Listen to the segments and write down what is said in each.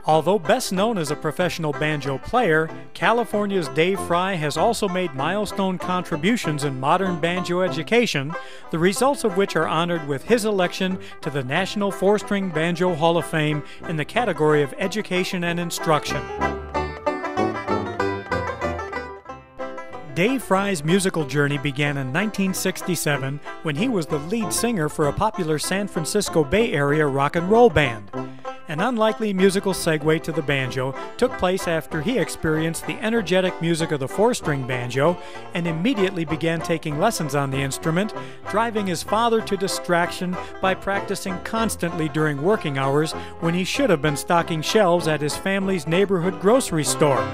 Although best known as a professional banjo player, California's Dave Frey has also made milestone contributions in modern banjo education, the results of which are honored with his election to the National Four-String Banjo Hall of Fame in the category of Education and Instruction. Dave Frey's musical journey began in 1967 when he was the lead singer for a popular San Francisco Bay Area rock and roll band. An unlikely musical segue to the banjo took place after he experienced the energetic music of the four-string banjo and immediately began taking lessons on the instrument, driving his father to distraction by practicing constantly during working hours when he should have been stocking shelves at his family's neighborhood grocery store.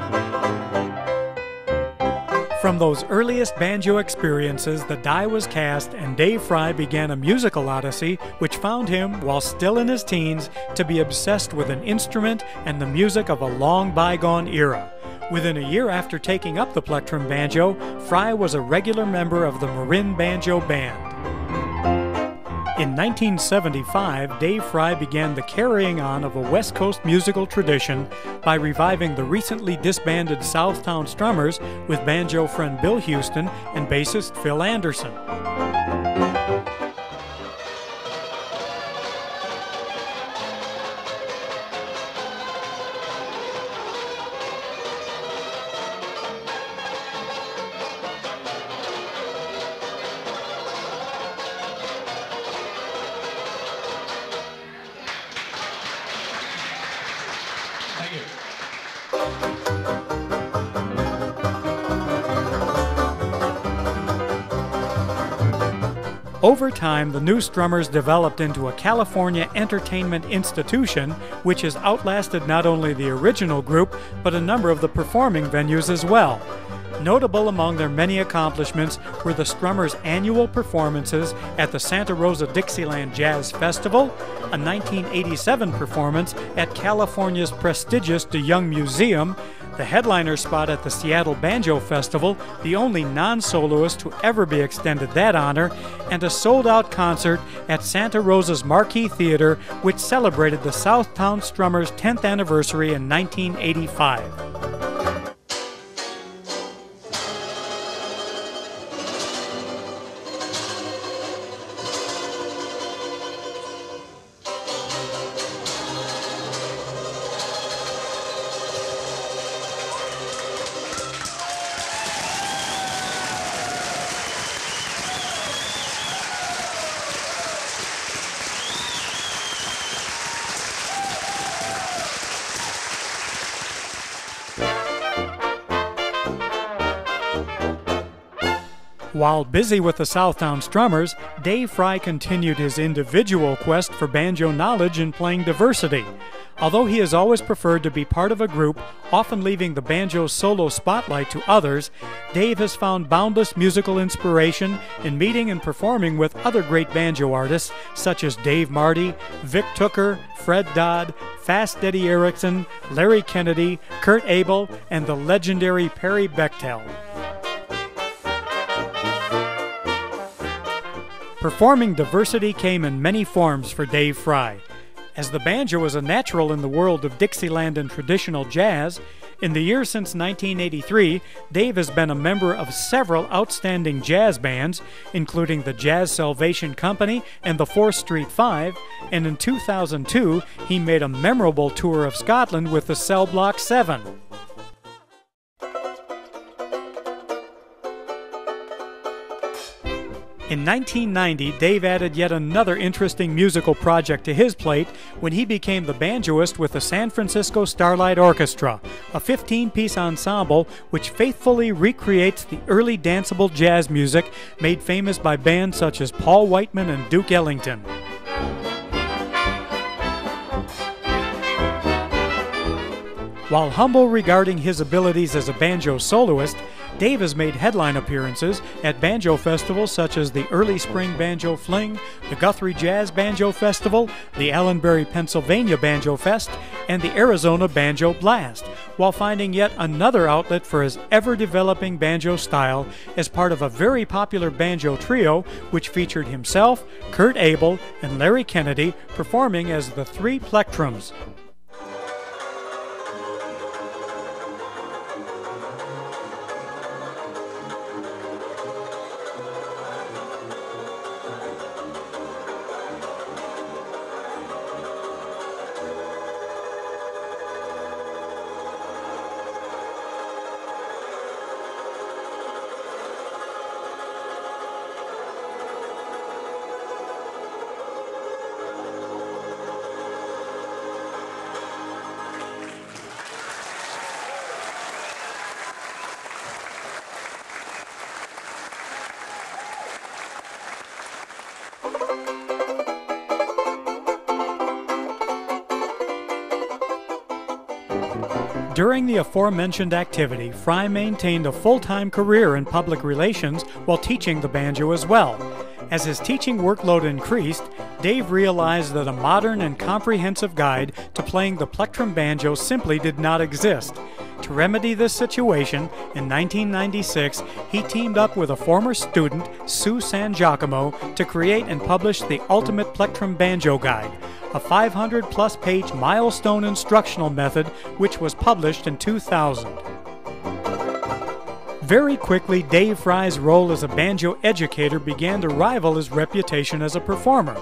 From those earliest banjo experiences, the die was cast and Dave Frey began a musical odyssey which found him, while still in his teens, to be obsessed with an instrument and the music of a long bygone era. Within a year after taking up the plectrum banjo, Frey was a regular member of the Marin Banjo Band. In 1975, Dave Frey began the carrying on of a West Coast musical tradition by reviving the recently disbanded Southtown Strummers with banjo friend Bill Houston and bassist Phil Anderson. Over time, the new Strummers developed into a California entertainment institution which has outlasted not only the original group, but a number of the performing venues as well. Notable among their many accomplishments were the Strummers' annual performances at the Santa Rosa Dixieland Jazz Festival, a 1987 performance at California's prestigious DeYoung Museum, the headliner spot at the Seattle Banjo Festival, the only non-soloist to ever be extended that honor, and a sold-out concert at Santa Rosa's Marquee Theater, which celebrated the Southtown Strummers' 10th anniversary in 1985. While busy with the Southtown Strummers, Dave Frey continued his individual quest for banjo knowledge and playing diversity. Although he has always preferred to be part of a group, often leaving the banjo's solo spotlight to others, Dave has found boundless musical inspiration in meeting and performing with other great banjo artists such as Dave Marty, Vic Tooker, Fred Dodd, Fast Eddie Erickson, Larry Kennedy, Kurt Abel, and the legendary Perry Bechtel. Performing diversity came in many forms for Dave Frey. As the banjo was a natural in the world of Dixieland and traditional jazz, in the years since 1983, Dave has been a member of several outstanding jazz bands, including the Jazz Salvation Company and the 4th Street Five, and in 2002, he made a memorable tour of Scotland with the Cell Block 7. In 1990, Dave added yet another interesting musical project to his plate when he became the banjoist with the San Francisco Starlight Orchestra, a 15-piece ensemble which faithfully recreates the early danceable jazz music made famous by bands such as Paul Whiteman and Duke Ellington. While humble regarding his abilities as a banjo soloist, Dave has made headline appearances at banjo festivals such as the Early Spring Banjo Fling, the Guthrie Jazz Banjo Festival, the Allenbury, Pennsylvania Banjo Fest, and the Arizona Banjo Blast, while finding yet another outlet for his ever-developing banjo style as part of a very popular banjo trio which featured himself, Kurt Abel, and Larry Kennedy performing as the Three Plectrums. During the aforementioned activity, Frey maintained a full-time career in public relations while teaching the banjo as well. As his teaching workload increased, Dave realized that a modern and comprehensive guide to playing the plectrum banjo simply did not exist. To remedy this situation, in 1996, he teamed up with a former student, Sue San Giacomo, to create and publish the Ultimate Plectrum Banjo Guide, a 500-plus page milestone instructional method which was published in 2000. Very quickly, Dave Frey's role as a banjo educator began to rival his reputation as a performer.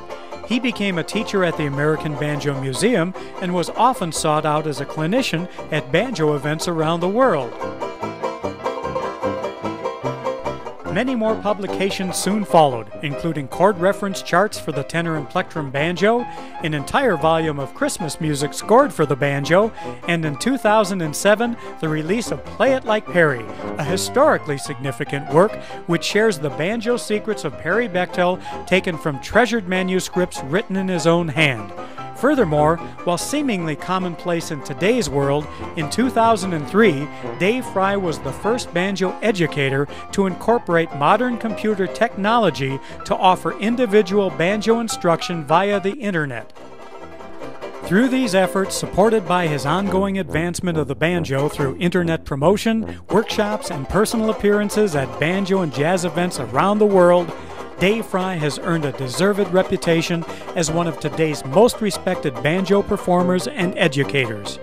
He became a teacher at the American Banjo Museum and was often sought out as a clinician at banjo events around the world. Many more publications soon followed, including chord reference charts for the tenor and plectrum banjo, an entire volume of Christmas music scored for the banjo, and in 2007, the release of Play It Like Perry, a historically significant work which shares the banjo secrets of Perry Bechtel taken from treasured manuscripts written in his own hand. Furthermore, while seemingly commonplace in today's world, in 2003, Dave Frey was the first banjo educator to incorporate modern computer technology to offer individual banjo instruction via the Internet. Through these efforts, supported by his ongoing advancement of the banjo through Internet promotion, workshops, and personal appearances at banjo and jazz events around the world, Dave Frey has earned a deserved reputation as one of today's most respected banjo performers and educators.